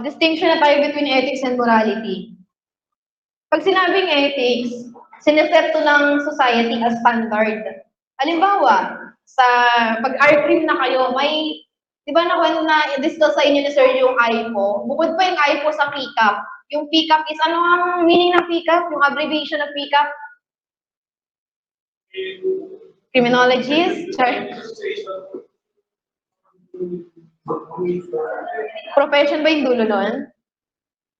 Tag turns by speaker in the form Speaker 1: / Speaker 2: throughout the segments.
Speaker 1: Distinction na tayo between ethics and morality. Pag sinabing ethics, sineset to ng society as standard. Halimbawa, sa pag-R-cream na kayo, may, di ba na-discuss sa inyo ni Sir yung IPO? Bukod pa yung IPO sa PCAP. Yung PCAP is, ano ang meaning ng PCAP? Yung abbreviation ng PCAP? Criminologist? Profession ba yung dulo nun?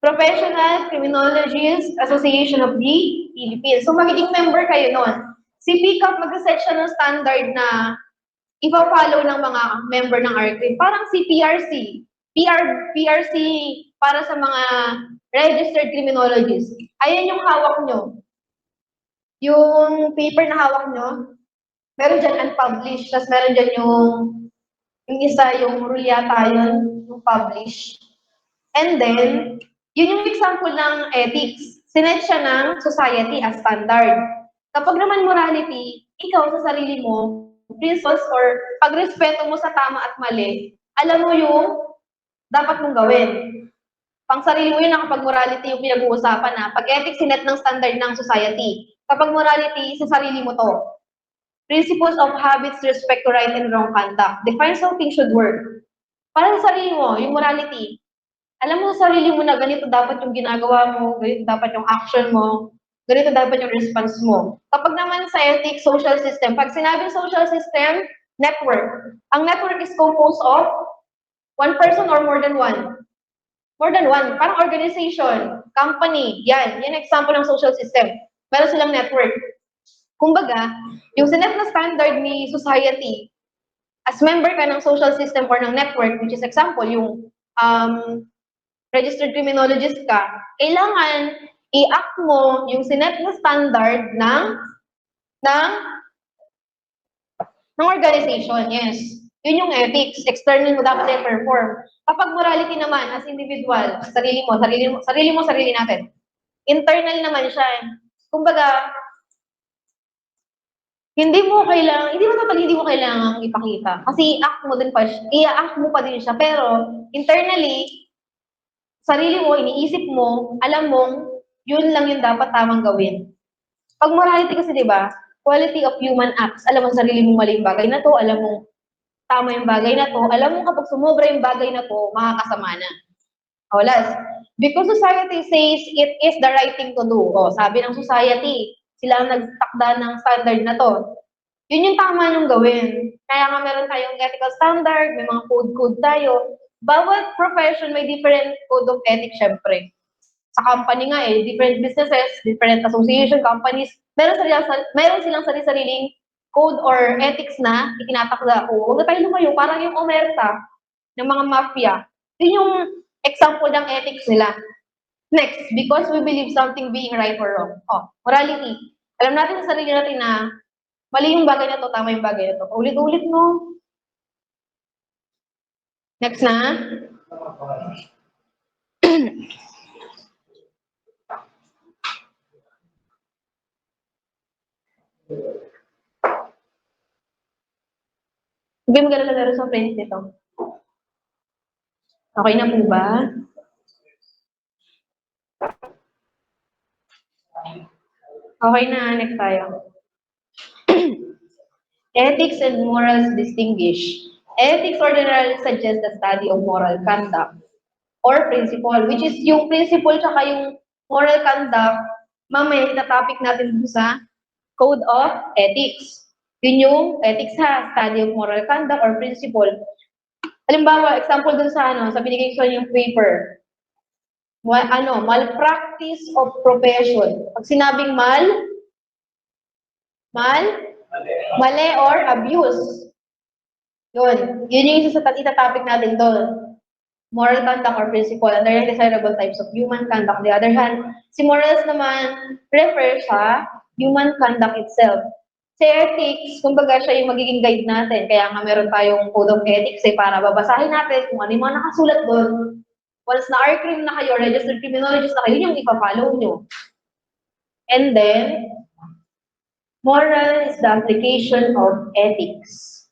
Speaker 1: Professional Criminologists Association of the Philippines. So, magiging member kayo nun. Si PCAP, mag-set siya ng standard na ipa-follow ng mga member ng RCRIM. Parang si PRC. PRC para sa mga registered criminologists. Ayan yung hawak nyo. Yung paper na hawak nyo, meron dyan unpublished, tapos meron dyan yung isa, yung rule yata yun, yung published. And then, yun yung example ng ethics. Sinet siya ng society as standard. Kapag naman morality, ikaw sa sarili mo, principles or pagrespeto mo sa tama at mali, alam mo yung dapat mong gawin. Pang sarili mo yun na kapag morality yung pinag-uusapan na. Pag ethics, sinet ng standard ng society. Kapag morality, sa sarili mo to. Principles of habits, respect to right and wrong conduct. Define how things should work. Para sa sarili mo, yung morality, alam mo sa sarili mo na ganito dapat yung ginagawa mo, ganito dapat yung action mo, ganito dapat yung response mo. Kapag naman sa ethics, social system, pag sinabing social system, network. Ang network is composed of one person or more than one? More than one. Parang organization, company, yan. Yan example ng social system. Meron silang network. Kumbaga, yung sinet na standard ni society, as member ka ng social system or ng network, which is example, yung registered criminologist ka, kailangan i-act mo yung sinet na standard ng organization, yes. Yun yung ethics, external mo dapat i-perform. Kapag morality naman, as individual, sarili natin. Internal naman siya. Kumbaga, hindi mo kailangang ipakita. Kasi i-act mo pa din siya. Pero, internally, sarili mo, iniisip mo, alam mong, yun lang yung dapat tamang gawin. Pag morality kasi, di ba, quality of human acts, alam mo sarili mong mali yung bagay na to, alam mong tama yung bagay na to, alam mo kapag sumobra yung bagay na to, makakasama na. O, last, because society says it is the right thing to do. O, sabi ng society, sila ang nagtakda ng standard na to. Yun yung tama yung gawin. Kaya nga meron tayong ethical standard, may mga code tayo. Bawat profession may different code of ethics, syempre. Sa company nga different businesses, different association, companies, meron silang sarili-sariling code or ethics na itinatakda. Huwag na tayo lumayo, parang yung omerta ng mga mafia. Yun yung example ng ethics nila. Next, because we believe something being right or wrong. Morality. Alam natin sa sarili natin na mali yung bagay na to, tama yung bagay na to. Ulit-ulit, no? Next na. Hindi mo galala sa friends nito. Okay na po ba? Okay na, next tayo. Ethics and morals distinguish. Ethics ordinarily suggests the study of moral conduct or principle, which is yung principle tsaka yung moral conduct, mamaya itatopic natin dun sa Code of Ethics. Yun yung ethics ha, study of moral conduct or principle. Halimbawa, example dun sa binigay ko yung paper. Malpractice of profession. Pag sinabing mali or abuse. Yun yung isa sa itatopic natin doon. Moral conduct or principle, and there are desirable types of human conduct. On the other hand, si morals naman refers sa human conduct itself. Si ethics, kumbaga siya yung magiging guide natin. Kaya nga meron tayong code of ethics para babasahin natin kung ano yung mga nakasulat doon. Once na RCRIM na kayo, registered criminologist na kayo, yung ipa-follow nyo. And then, moral is the application of ethics.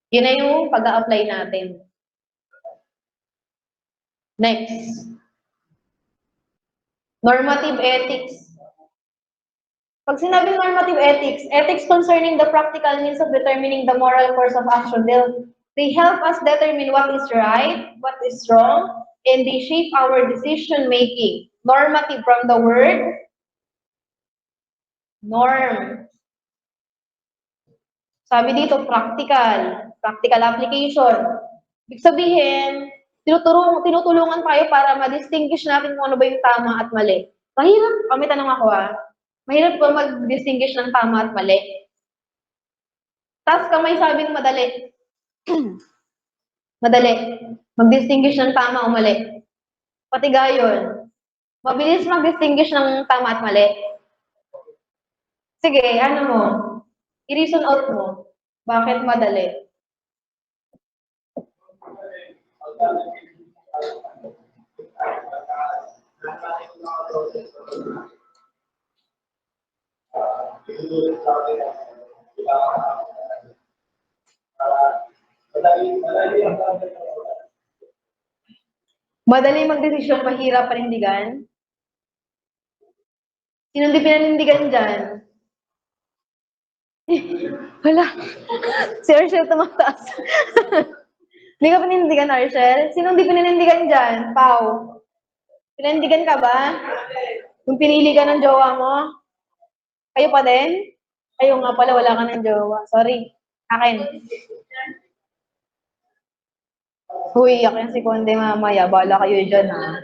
Speaker 1: Yun na yung pag-a-apply natin. Next. Normative ethics. Pag sinabing normative ethics, ethics concerning the practical means of determining the moral course of action. They help us determine what is right, what is wrong, and they shape our decision making. Normative from the word norm. Sabi dito, practical. Practical application. Ibig sabihin, tinutulungan tayo para ma-distinguish natin kung ano ba yung tama at mali. Mahirap, may tanong ako mahirap ba mag-distinguish ng tama at mali? Tapos kamay sabing madali. Madali. Mag-distinguish ng tama o mali. Pati gayon. Mabilis mag-distinguish ng tama at mali. Sige, ano mo? I-reason out mo. Bakit madali? Madali magdesisyon, mahirap panindigan? Sino hindi pinanindigan dyan? Wala. Si Arshel tumataas. Hindi ka pinanindigan, Arshel? Sino hindi pinanindigan dyan? Pau. Pinanindigan ka ba? Yung pinili ka ng jowa mo? Kayo pa din? Kayo nga pala, wala ka ng jowa. Sorry. Akin. Huy, iyak yan si Konde mamaya. Bala kayo dyan, ha?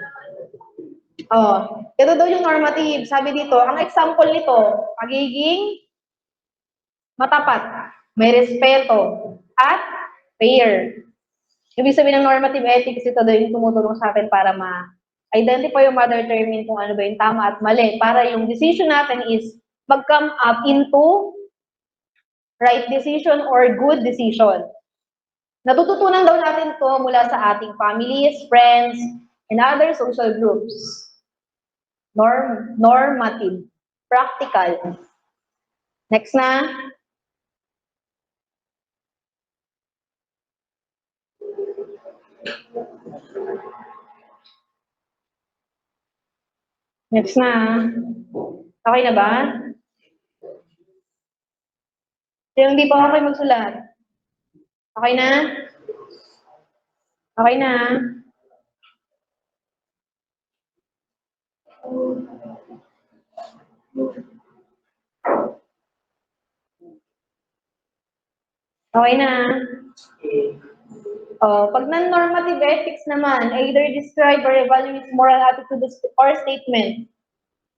Speaker 1: Oh, ito daw yung normative. Sabi dito, ang example nito, pagiging matapat, may respeto, at fair. Ibig sabihin ng normative ethics, ito daw yung tumutulong sa atin para ma-identify o ma-determine kung ano ba yung tama at mali. Para yung decision natin is mag-come up into right decision or good decision. Natututunan daw natin to mula sa ating families, friends, and other social groups. Normative. Practical. Next na. Next na. Okay na ba? Sino hindi pa okay magsulat? Okay na? Okay na. Okay na. Oh, pag non-normative ethics naman, either describe or evaluate moral attitude or statement.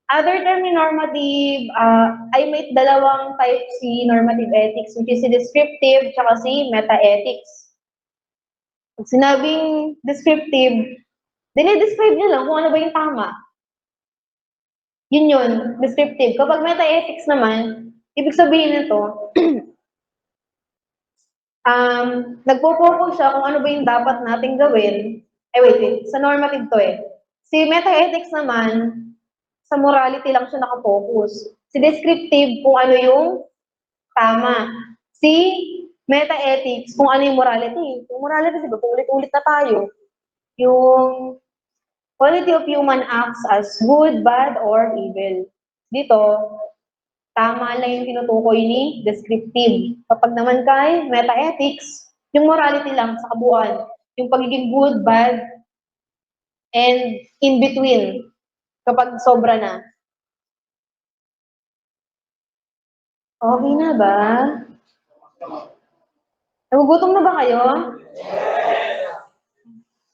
Speaker 1: Other term ni normative, ay may dalawang type si normative ethics, which is si descriptive tsaka si meta-ethics. Pag sinabing descriptive, dinidescribe niya lang kung ano ba yung tama. Yun, descriptive. Kapag meta-ethics naman, ibig sabihin nito, nagpo-focus siya kung ano ba yung dapat nating gawin. Wait, sa normative to eh. Si meta-ethics naman, sa morality lang siya nakafocus. Si descriptive, kung ano yung tama. Si meta-ethics, kung ano yung morality. Yung morality, di ba, ulit-ulit na tayo. Yung quality of human acts as good, bad, or evil. Dito, tama lang yung tinutukoy ni descriptive. Kapag naman kay meta-ethics, yung morality lang sa kabuuan. Yung pagiging good, bad, and in between. Kapag sobra na. Okay na ba? Nagugutom na ba kayo?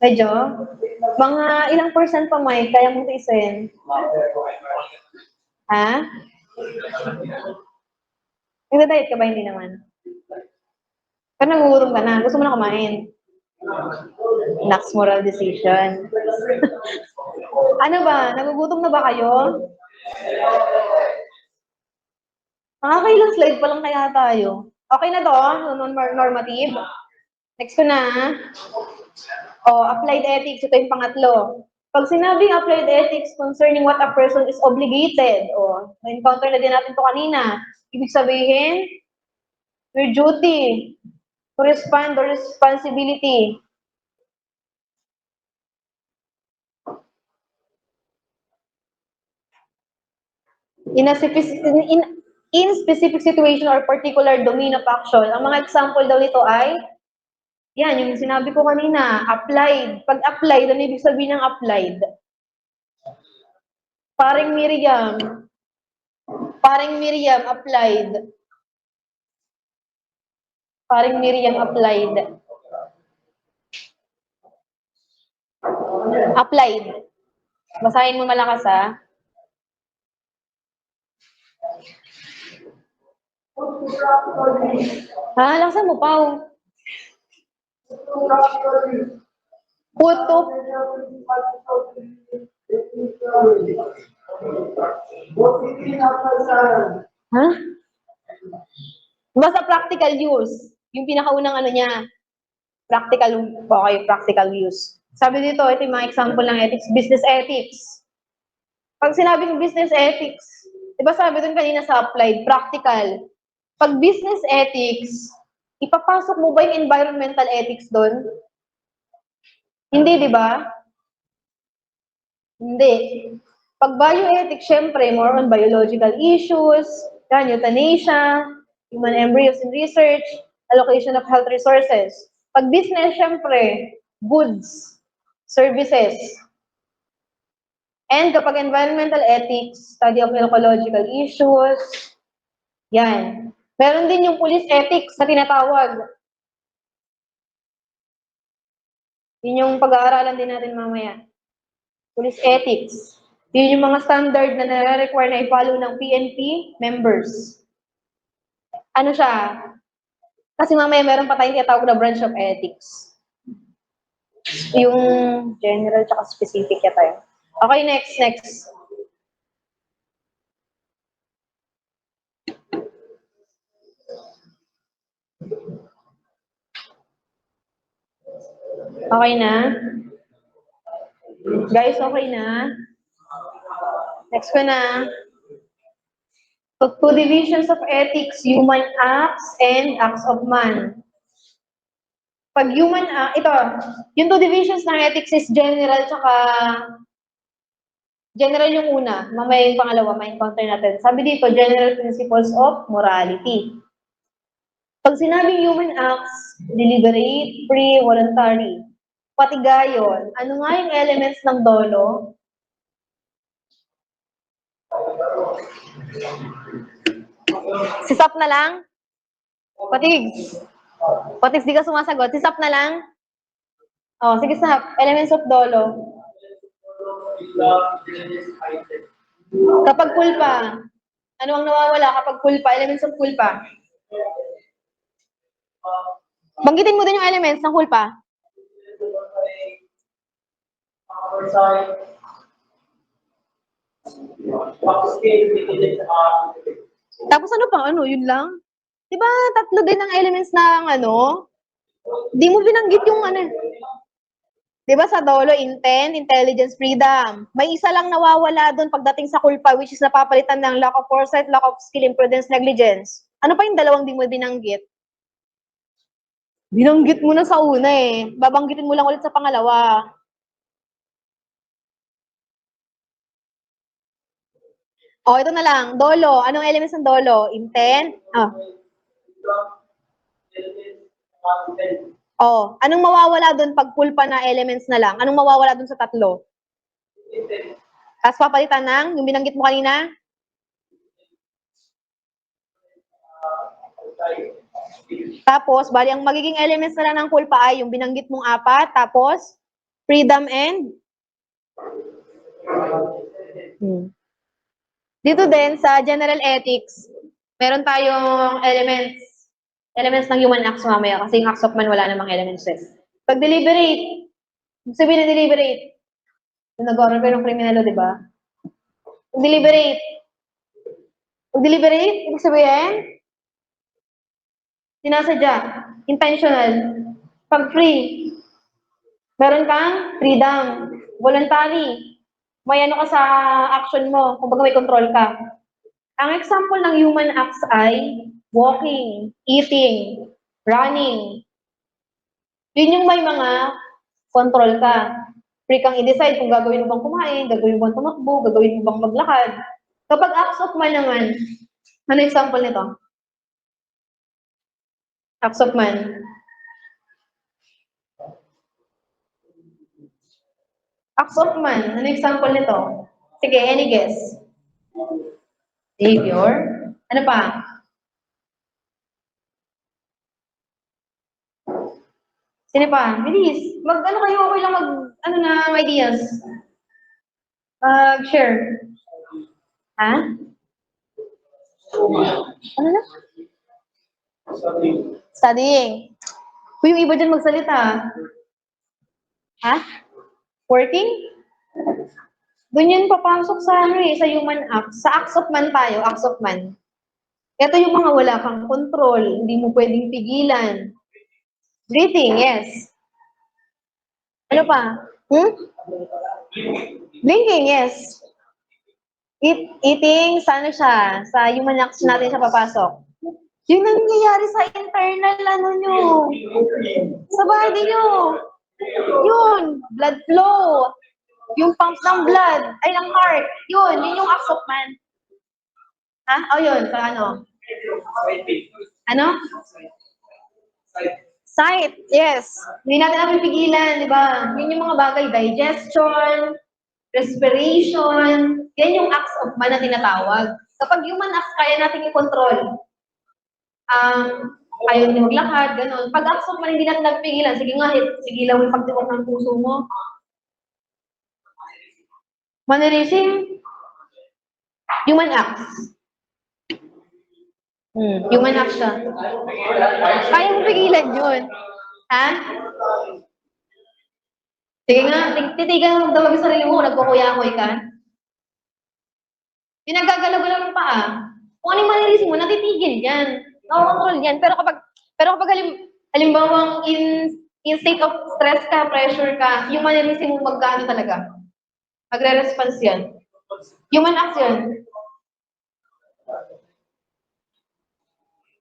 Speaker 1: Medyo? Mga ilang percent pa, Mike, kaya mong tiisin? Ha? Nagda-diet ka ba? Hindi naman. Pero nagugutom ka na. Gusto mo na kumain. Next moral decision. Ano ba? Nagugutom na ba kayo? Nakakailang slide pa lang kaya tayo. Okay na to? Normative? Next ko na. Applied ethics. Ito yung pangatlo. Pag sinabing applied ethics concerning what a person is obligated, na-encounter na din natin to kanina, ibig sabihin, your duty to respond or responsibility. in specific situation or particular domain of action. Ang mga example daw nito ay, yan, yung sinabi ko kanina, applied. Pag applied, ano ibig sabihin ng applied? Paring Miriam, applied. Paring Miriam, applied. Applied. Basahin mo malakas, ha? Ha? Laksan mo, Pao. Puto. Ha? Basta practical use. Yung pinakaunang ano niya. Practical use. Sabi dito, ito yung mga example ng ethics, business ethics. Pag sinabing business ethics, di ba sabi dun kanina sa applied, practical. Pag business ethics, ipapasok mo ba yung environmental ethics doon? Hindi, di ba? Hindi. Pag bioethics, syempre, more on biological issues, yan, euthanasia, human embryos in research, allocation of health resources. Pag business, syempre, goods, services. And kapag environmental ethics, study of ecological issues, yan. Meron din yung police ethics na tinatawag. Yun yung pag-aaralan din natin mamaya. Police ethics. Yun yung mga standard na nare-require na i-follow ng PNP members. Ano siya? Kasi mamaya meron pa tayong tinatawag na branch of ethics. Yung general tsaka specific yata yun. Okay, next. Okay na? Guys, okay na? Next ko na. Two divisions of ethics, human acts and acts of man. Pag human ito, yung two divisions ng ethics is general tsaka general yung una, mamaya yung pangalawa, ma-encounter natin. Sabi dito, general principles of morality. Pag sinabing human acts, deliberate, free, voluntary. Patigayon, ano nga yung elements ng dolo? Si Sap na lang? Patigs, di ka sumasagot. Si Sap na lang? Oh, sige Sap. Elements of dolo. Kapag kulpa, ano ang nawawala kapag kulpa? Elements of kulpa. Banggitin mo din yung elements ng kulpa. Tapos ano pang ano, yun lang? Diba tatlo din ang elements ng ano? Di mo binanggit yung ano. Diba sa dolo, intent, intelligence, freedom. May isa lang nawawala doon pagdating sa kulpa, which is napapalitan ng lack of foresight, lack of skill, imprudence, negligence. Ano pa yung dalawang di mo binanggit? Binanggit mo na sa una eh. Babanggitin mo lang ulit sa pangalawa. O, ito na lang. Dolo. Anong elements ng dolo? Intent? Oh, anong mawawala doon pag kulpa na elements na lang? Anong mawawala doon sa tatlo? Tapos papalitan ng, yung binanggit mo kanina? Tapos, bali, ang magiging elements na lang ng kulpa ay yung binanggit mong apat, tapos, freedom and? Dito din, sa general ethics, meron tayong elements ng human acts mamaya, kasi yung acts of man wala namang elements eh. Pag deliberate, sabihin na deliberate, yung nag-order ng kriminalo, di ba? Pag deliberate, ibig sabihin, sinasadya, intentional. Pag free, meron kang freedom, voluntary, may ano ka sa action mo, kung baga may control ka. Ang example ng human acts ay walking, eating, running. Yun yung may mga control ka. Free kang i-decide kung gagawin mo bang kumain, gagawin mo bang tumakbo, gagawin mo bang maglakad. Kapag acts of man naman, ano example nito? Acts of man. Acts of man, ano example nito? Sige, any guess? Savior? Ano pa? Sino pa? Bilis. Ano kayo, okay lang ano na, ideas. Share. Ha? Ano na? Studying. Kung yung iba dyan magsalita. Ha? Working? Doon yun papasok sa sa human acts. Sa acts of man tayo, acts of man. Ito yung mga wala kang control, hindi mo pwedeng pigilan. Breathing, yes. Ano pa? Blinking, yes. Eating, sana siya? Sa human acts natin siya papasok. Yun ang nangyayari sa internal, ano nyo. Sa body nyo. Yun, blood flow. Yung pump ng blood, ay ng heart. Yun yung acts of man. Ha? O yun, sa ano? Ano? Sight, yes. Hindi natin namin pigilan, di ba? Yun yung mga bagay, digestion, respiration, yan yung acts of man na tinatawag. Kapag human acts, kaya natin i-control. Ayaw niyo maglakad, gano'n. Pag acts of man, hindi natin nagpigilan. Sige nga, sige lang yung pagtibok ng puso mo. Mannerism, human acts. Human acts siya. Kaya mo pigilan yun. Ha? Sige nga, titigan mo magdamag sa sarili mo, nagkukuya-kuy ka. Pinagagalaw-galaw ng paa. Kung ano yung mannerism mo, natitigil yan. Nakakontrol yan. Pero kapag halimbawang in state of stress ka, pressure ka, yung mannerism mo magkano talaga? Magre-response yan. Human acts yun.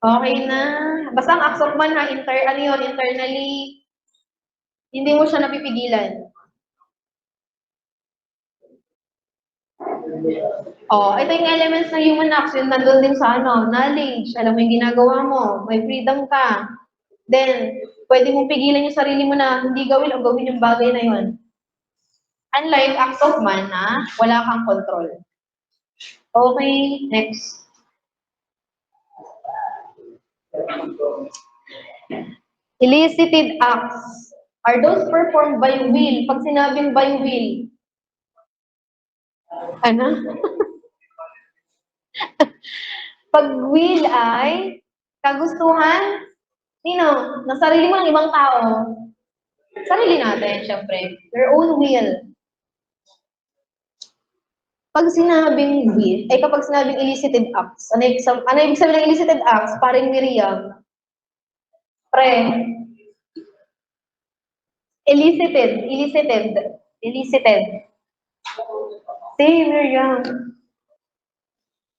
Speaker 1: Okay na. Basta ang acts of man ha, internally, hindi mo siya napipigilan. Ito yung elements ng human acts, yun nandun din sa knowledge, alam mo yung ginagawa mo, may freedom ka. Then, pwede mong pigilan yung sarili mo na hindi gawin o gawin yung bagay na yun. Unlike acts of man na wala kang control. Okay, next. Elicited acts are those performed by will. Pag sinabing by will, ano? Pag will ay kagustuhan, sino? Ng sarili mo ng ibang tao. Sarili natin, syempre. Your own will. Pag sinabing will, kapag sinabing elicited acts, ano ibig sabihin ng elicited acts? Paring Miriam. Pre. Elicited. Si Miriam.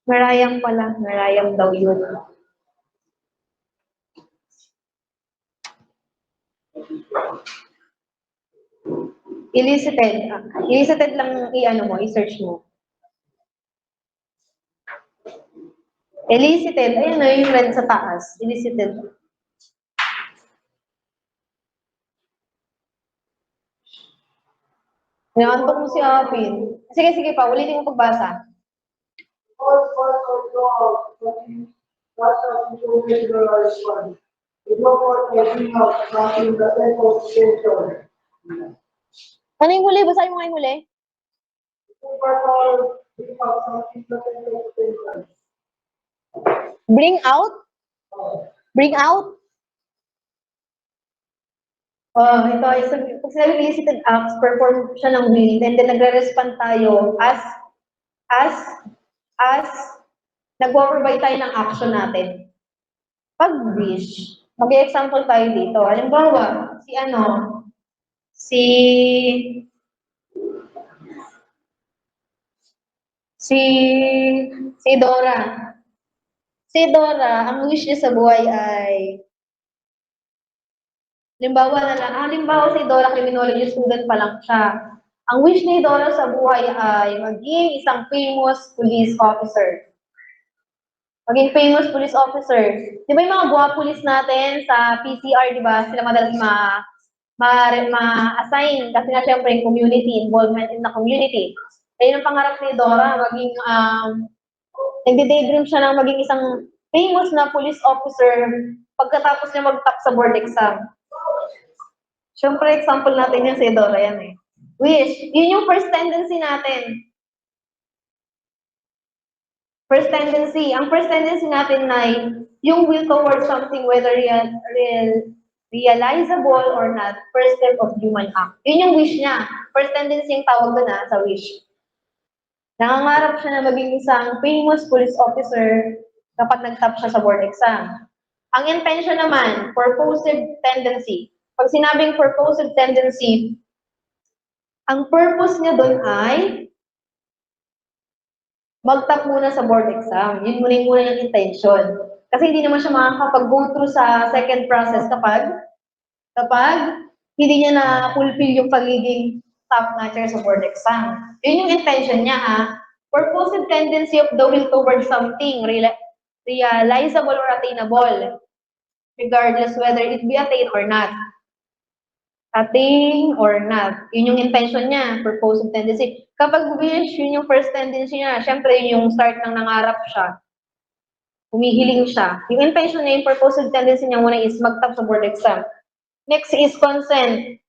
Speaker 1: Marayang pala. Marayang daw yun. Elicited. Elicited lang i-search mo. Elicited. Ayun na yung red sa taas. Elicited. Naantok mo si Apin. Sige pa. Ulitin mo pagbasa.
Speaker 2: All parts of God, that's how people make the response. The God may bring out something that they call spiritual.
Speaker 1: Ano yung huli? Basahin mo nga yung huli. Bring out? Bring out? Pag sinabing elicited acts, perform siya ng will, and then nagre-respond tayo as nag-provide tayo ng action natin. Pag wish, mag-example tayo dito. Halimbawa, si Dora. Si Dora, ang wish niya sa buhay ay halimbawa si Dora criminology student pa lang siya. Ang wish ni Dora sa buhay ay maging isang famous police officer. Maging famous police officer. Di ba yung mga buha police natin sa PCR, di ba? Sila madalas ma-assign kasi nga syempre yung community, involvement in the community. Ayun ang pangarap ni Dora, maging, nagde-daydream siya ng maging isang famous na police officer pagkatapos niya mag-top sa board exam. Syempre, example natin yan si Dora yan eh. Wish, yun yung first tendency natin. First tendency. Ang first tendency natin ay yung will towards something whether realizable or not, first step of human act. Yun yung wish niya. First tendency yung tawag doon sa wish. Nangangarap siya na maging isang famous police officer kapag nag-top siya sa board exam. Ang intention naman, purposive tendency. Pag sinabing purposive tendency, ang purpose niya doon ay mag-top muna sa board exam. Yun muna yung intention. Kasi hindi naman siya makakapag-go through sa second process kapag hindi niya na-fulfill yung pagiging top-notcher sa board exam. Yun yung intention niya, ha? Purposive tendency of the will towards something realizable or attainable, regardless whether it be attained or not. Attain or not. Yun yung intention niya, purposive tendency. Kapag wish, yun yung first tendency niya. Siyempre, yun yung start ng nangarap siya. Humihiling siya. Yung intention niya, yung purposive tendency niya muna is mag-top sa board exam. Next is consent.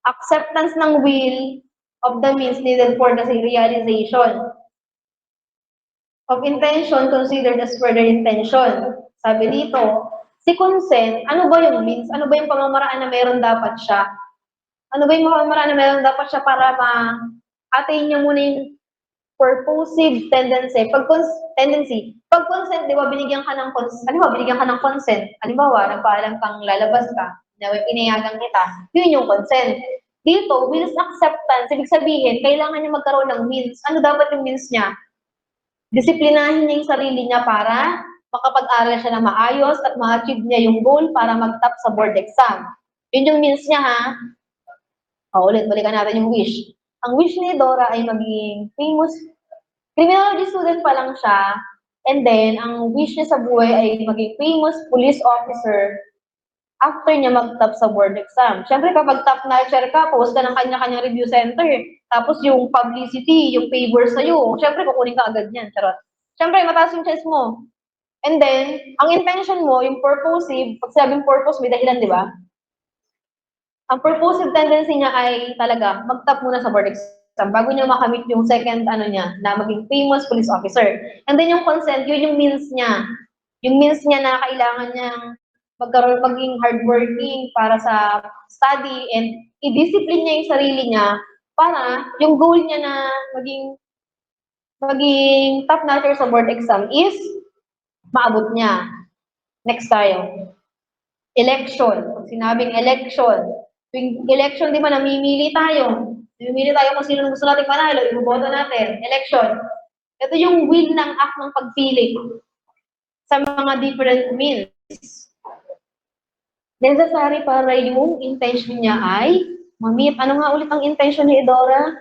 Speaker 1: Acceptance ng will of the means needed for the realization of intention considered as further intention. Sabi dito, si consent, ano ba yung means? Ano ba yung pamamaraan na meron dapat siya? Ano ba yung pamamaraan na meron dapat siya para ma-attain niya muna yung purposive tendency? Pag consent, di ba, binigyan ka ng consent. Halimbawa, nagpaalam kang lalabas ka, na pinayagan kita, yun yung consent. Dito, means acceptance, ibig sabihin, kailangan niya magkaroon ng means. Ano dapat yung means niya? Disiplinahin niya yung sarili niya para makapag-aral siya na maayos at ma-achieve niya yung goal para mag-top sa board exam. Yun yung means niya, ha? Ulit, balikan natin yung wish. Ang wish ni Dora ay maging famous criminology student pa lang siya, and then, ang wish niya sa buhay ay maging famous police officer after niya mag-top sa board exam. Siyempre, kapag top-notcher ka, post ka ng kanya-kanyang review center, tapos yung publicity, yung favor sa'yo, siyempre, kukunin ka agad yan. Charot. Siyempre, mataas yung chance mo. And then, ang intention mo, yung purposive, pag sabing purpose, may dahilan, di ba? Ang purposive tendency niya ay talaga mag-top muna sa board exam bago niya makamit yung second niya na maging famous police officer. And then yung consent, yun yung means niya. Yung means niya na kailangan niyang maging hardworking para sa study and i-discipline niya yung sarili niya para yung goal niya na maging top notcher sa board exam is maabot niya. Next tayo. Election. Pag sinabing election, tuwing election, di ba, namimili tayo. Namimili tayo kung sino gusto nating manalo, iboboto natin. Election. Ito yung will ng act ng pagpili sa mga different means. Necessary para yung intention niya ay ma-meet. Ano nga ulit ang intention ni Dora?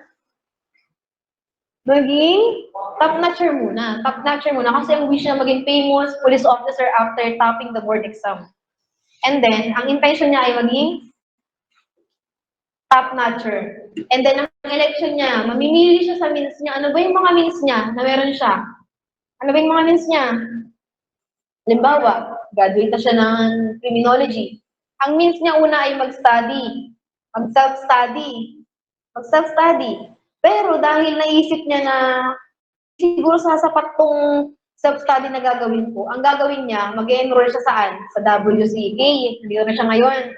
Speaker 1: Maging top-notcher muna. Top-notcher muna kasi ang wish niya maging famous police officer after topping the board exam. And then, ang intention niya ay maging top-notcher. And then, ang election niya, mamimili siya sa means niya. Ano ba yung mga means niya na meron siya? Ano ba yung mga means niya? Halimbawa, graduate na siya ng criminology. Ang means niya una ay mag-study. Mag-self-study. Mag-self-study. Pero dahil naisip niya na siguro sasapat tong self-study na gagawin ko, ang gagawin niya, mag-enroll siya saan? Sa WCK. Nandito na siya ngayon.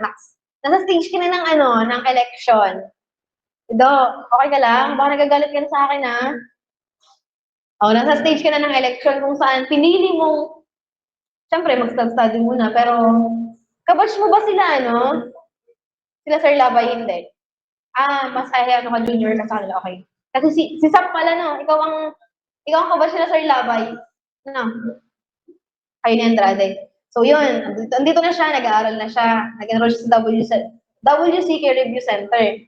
Speaker 1: Nasa stage ka na ng election. Do, okay ka lang? Baka nagagalit ka na sa akin, ha? Nasa stage ka na ng election kung saan pinili mong, siyempre, mag-study muna, pero kabatch mo ba sila, Sila Sir Labay, hindi. Mas ka junior ka sa kanila, okay. Kasi si Sam pala, ikaw ang kabatch nila Sir Labay. Kayo ni Andrade. So yun, andito na siya, nag-aaral na siya, nag-enroll siya sa WCK Review Center.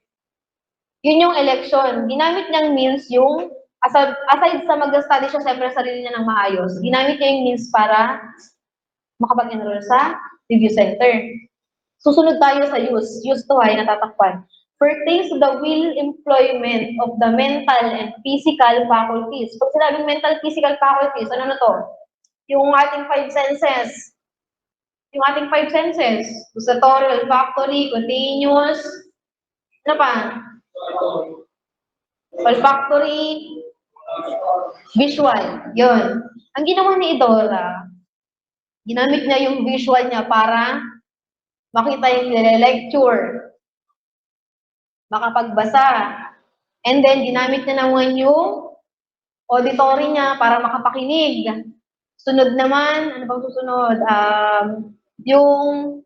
Speaker 1: Yun yung election. Ginamit niyang means yung, aside sa mag-study siya siyempre sa sarili niya ng maayos, ginamit niya yung means para makapag-enroll sa review center. Susunod tayo sa use to ay natatakpan. Pertains to the will employment of the mental and physical faculties. Pag sinabing mental physical faculties, ano na to? Yung ating five senses. Yung ating five senses. Gustatory, olfactory, continuous, ano pa? Olfactory, visual. Yun. Ang ginawa ni Idora, ginamit niya yung visual niya para makita yung nire-lecture, makapagbasa. And then, ginamit niya naman yung auditory niya para makapakinig. Sunod naman, ano bang susunod? Yung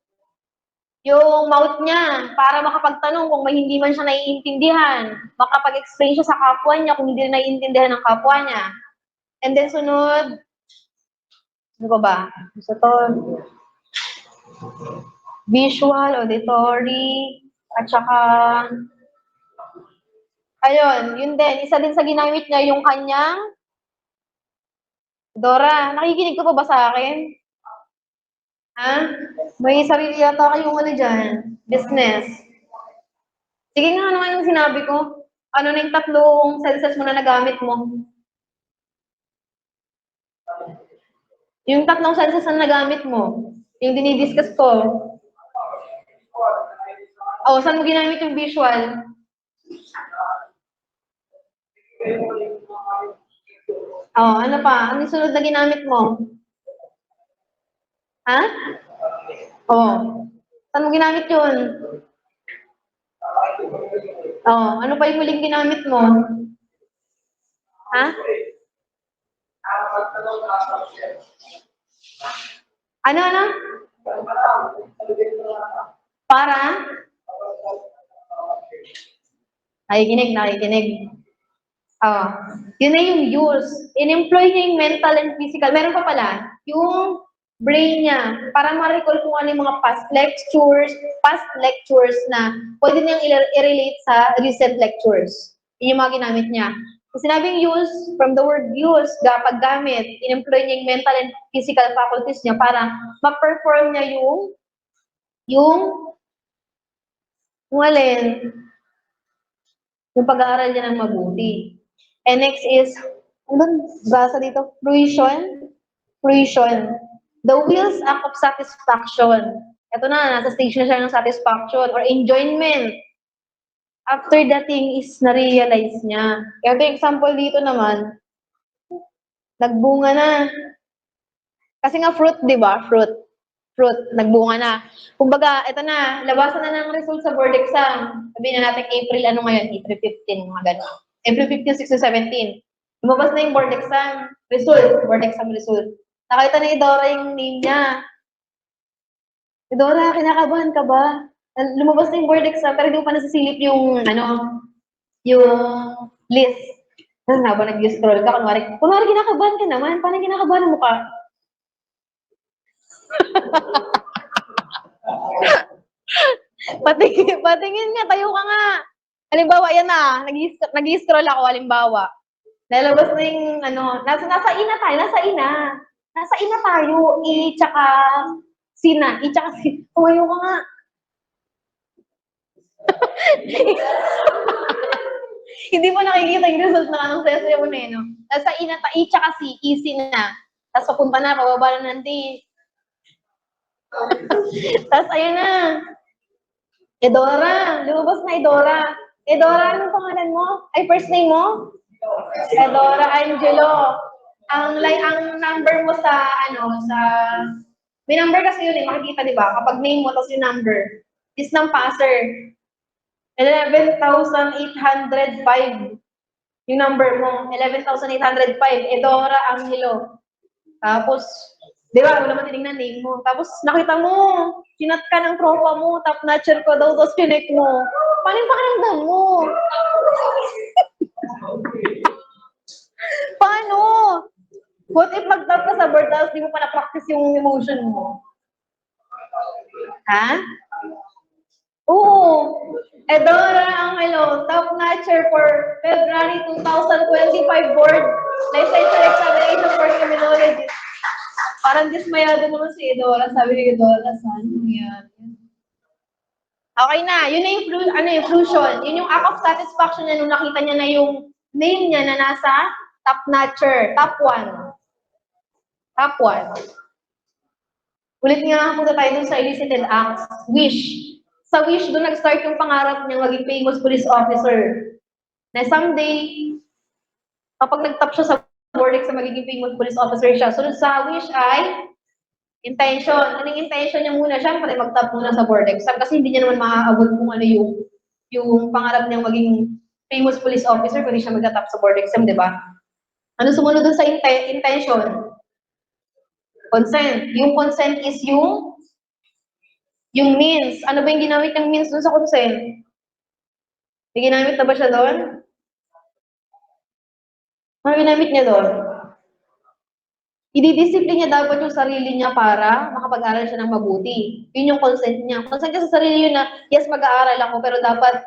Speaker 1: mouth niya para makapagtanong kung may hindi man siya naiintindihan. Makapag-explain siya sa kapwa niya kung hindi na naiintindihan ng kapwa niya. And then sunod, ano ba ba? Gusto to, visual, auditory, at saka, ayun, yun din. Isa din sa ginamit niya yung kanyang, Dora, nakikinig ka pa ba sa akin? Ha? May sarili yata kayong ano dyan, business. Sige nga, ano yung sinabi ko? Ano na yung tatlong senses mo na nagamit mo? Yung tatlong senses na nagamit mo, yung dinidiscuss ko. Oh, saan mo ginamit yung visual? Oh, ano pa? Ano yung sunod na ginamit mo? Ha? Oh, saan mo ginamit yun? Oh, ano pa yung huling ginamit mo? Ha? Ano? Para? Nakikinig. Oh, yun na yung use. In-employ niya yung mental and physical. Meron pa pala, yung brain niya, para ma-recall kung ano yung mga past lectures na pwede niyang i-relate sa recent lectures. Yun yung mga ginamit niya. Kung sinabing use, from the word use, paggamit, in-employ niya yung mental and physical faculties niya para ma-perform niya yung alin, yung pag-aaral niya ng mabuti. And next is, basa dito, fruition. The will's act of satisfaction. Ito na, nasa stage na siya ng satisfaction or enjoyment. After that thing is na-realize niya. Ito yung example dito naman, nagbunga na. Kasi nga fruit, di ba? Fruit, nagbunga na. Kumbaga, ito na, labasan na ng result sa board exam. Sabihin na natin April, ano ngayon? April 15, mga gano'n. April 15, 16, 17. Lumabas na yung board exam result. Nakita ni Dora yung name niya. Dora, kinakabahan ka ba? Lumabas na yung board exam, pero hindi mo pa nasisilip yung, yung list. Tapos na ba nag-scroll ka? Kunwari kinakabahan ka naman. Paano kinakabahan ang mukha? Patingin nga, tayo ka nga. Halimbawa, yan na, nag-scroll ako, halimbawa. Lalabas na yung, nasa ina tayo, Nasa ina tayo, tsaka sina, tsaka si, tumayo ka nga. Hindi mo nakikita yung result ng anong session mo na yun, no? Nasa ina tayo, tsaka si, easy na. Tapos papunta na, pababa na ng D. Tapos ayun na. Edora, lumabas na Edora. Edora, anong pangalan mo? Ay, first name mo? Edora Angelo. Ang number mo sa may number kasi yun eh, makikita, di ba? Kapag name mo, tapos yung number. Is ng passer. 11,805. Yung number mo, 11,805. Edora Angelo. Tapos, di ba, wala mo tinignan name mo. Tapos, nakita mo, kinat ka ng tropa mo, top notcher ko daw, tapos connect mo. Paano yung pakiramdam mo? Paano? What if mag-top ka sa board, tapos di mo pa na-practice yung emotion mo? Ha? Oo. Edora Angelo, top notcher for February 2025 board licensure examination for criminology. Parang dismayado naman si Edora. Sabi ni Edora, saan nangyari? Okay na, yun na yung, fusion. Yun yung act of satisfaction niya nung nakita niya na yung name niya na nasa top notcher, top 1. Top 1. Ulit nga punta tayo dun sa elicited acts. Wish. Sa wish, doon nag-start yung pangarap niya maging famous police officer. Na someday, kapag nag-top siya sa board sa magiging famous police officer siya. Sunod sa wish ay intention. Anong intention niya muna? Siyempre, mag-top muna sa board exam kasi hindi niya naman maaabot kung ano yung pangarap niyang maging famous police officer kung hindi siya mag-top sa board exam, di ba? Ano sumunod dun sa intention? Consent. Yung consent is yung means. Ano ba yung ginamit ng means dun sa consent? May ginamit na ba siya doon? Ano ginamit niya doon? Ididisiplin niya dapat yung sarili niya para makapag-aral siya ng mabuti. Yun yung consent niya. Consent niya sa sarili yun na, yes, mag-aaral ako, pero dapat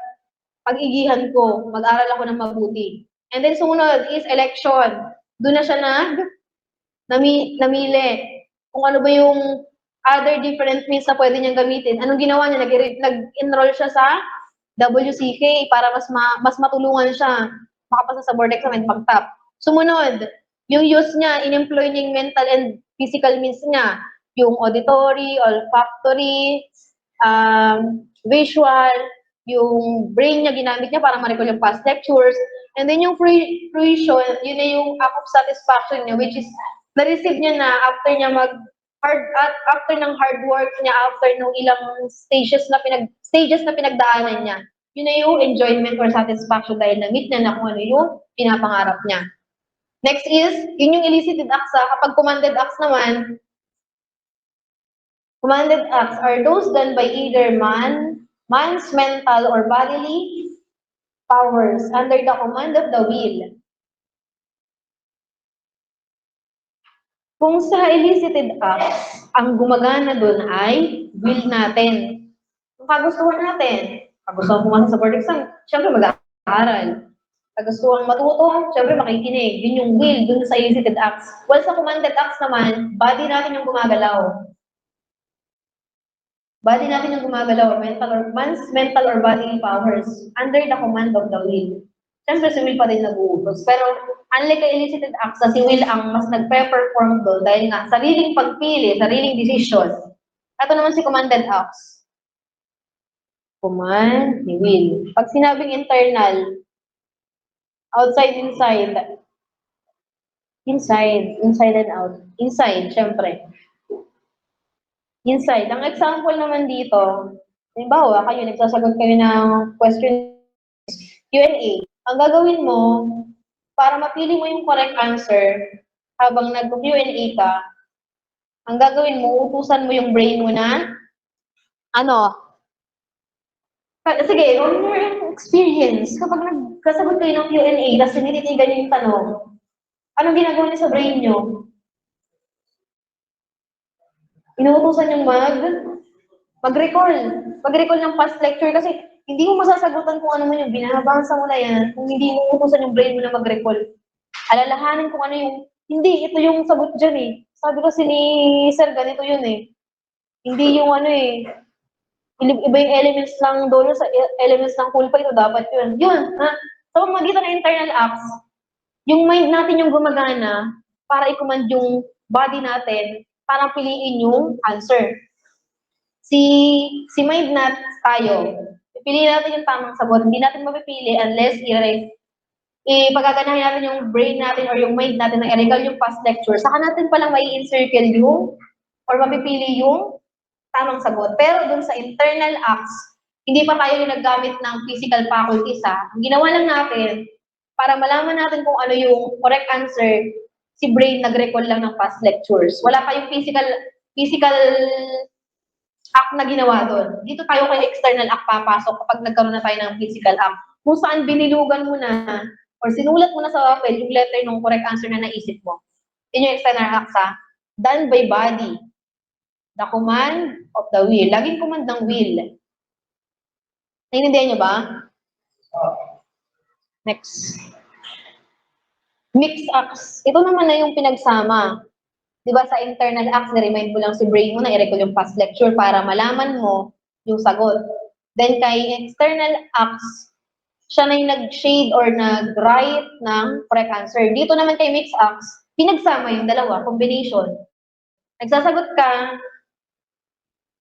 Speaker 1: pag-igihan ko, mag-aaral ako ng mabuti. And then sumunod is election. Doon na siya namili kung ano ba yung other different means na pwede niyang gamitin. Anong ginawa niya? Nag-enroll siya sa WCK para mas matulungan siya makapasa sa board exam and pag-top. Sumunod, yung use niya, in-employ niya yung mental and physical means niya. Yung auditory, olfactory, visual, yung brain niya, ginamit niya para ma-recall yung past lectures. And then yung fruition, yun na yung act of satisfaction niya, which is na-receive niya na after niya after ng hard work niya, after nung ilang stages na pinagdaanan niya. Yun na yung enjoyment or satisfaction dahil na-meet niya na kung ano yung pinapangarap niya. Next is, yun yung elicited acts. Kapag commanded acts naman, commanded acts are those done by either man's mental or bodily powers under the command of the will. Kung sa elicited acts, ang gumagana doon ay will natin. Kung kagustuhan natin, kagustuhan pumasa sa board exam, syempre mag-aaral. Kagustuhan matuto, syempre makikinig. Yun yung will dun sa elicited acts. While sa commanded acts naman, body natin yung gumagalaw. Body natin yung gumagalaw, man's mental or bodily powers under the command of the will. Siyempre, si will pa din nag-uutos. Pero, unlike kay elicited acts, si will ang mas nagpe-perform doon dahil nga, sariling pagpili, sariling decision. Ito naman si commanded acts. Command, ni will. Pag sinabing internal, outside, inside. Inside and out. Inside, syempre. Inside. Ang example naman dito, halimbawa, kayo, nagsasagot kayo ng question Q&A. Ang gagawin mo, para mapili mo yung correct answer, habang nag-Q&A ka, ang gagawin mo, utusan mo yung brain mo na, sige, on your experience, kapag nagkasagot kayo ng Q&A, tapos tinititigan yung tanong, anong ginagawa niyo sa brain niyo? Inuutosan yung mag-recall. Mag-recall ng past lecture kasi hindi mo masasagutan kung ano man yung binabasa mo na yan kung hindi mo utusan yung brain mo na mag-recall. Alalahanin kung ano yung, hindi, ito yung sagot dyan eh. Sabi kasi ni Sir, ganito yun eh. Hindi yung ano eh, iba yung elements ng dollar sa elements ng kulpa, ito dapat yun. Yun, ha? Sa pamagitan ng internal acts, yung mind natin yung gumagana para i-command yung body natin para piliin yung answer. Si mind nat tayo, pipiliin natin yung tamang sagot. Hindi natin mapipili unless ipagaganahin natin yung brain natin or yung mind natin na i-recall yung past lecture. Saka natin palang may encircle yung or mapipili yung tamang sagot. Pero dun sa internal acts, hindi pa tayo naggamit ng physical faculties ha. Ang ginawa lang natin, para malaman natin kung ano yung correct answer, si brain nag-recall lang ng past lectures. Wala pa yung physical act na ginawa doon. Dito tayo kay external act papasok kapag nagkaroon na tayo ng physical act. Kung saan binilugan mo na or sinulat mo na sa papel yung letter ng correct answer na naisip mo. Yun yung external act ha. Done by body. The command of the will. Laging command ng will. Naiintindihan niyo ba? Next. Mixed acts. Ito naman na yung pinagsama. Di ba sa internal acts, na-remind mo lang si brain mo na i-recall yung past lecture para malaman mo yung sagot. Then kay external acts, siya na yung nag-shade or nag-write ng correct answer. Dito naman kay mixed acts, pinagsama yung dalawa, combination. Nagsasagot ka,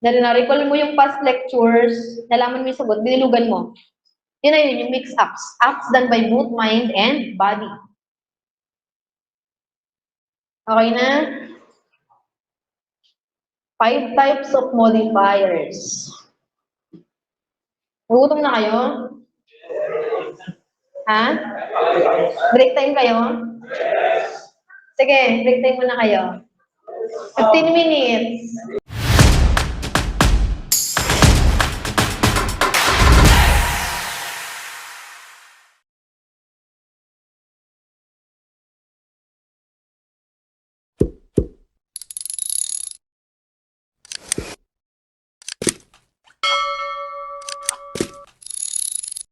Speaker 1: na-recall mo yung past lectures, nalaman mo yung sagot, binilugan mo. Yun na yun, yung mixed acts. Acts done by both mind and body. Okay na? 5 types of modifiers. Nagutom na kayo? Ha? Break time kayo? Sige, break time muna kayo. 15 minutes.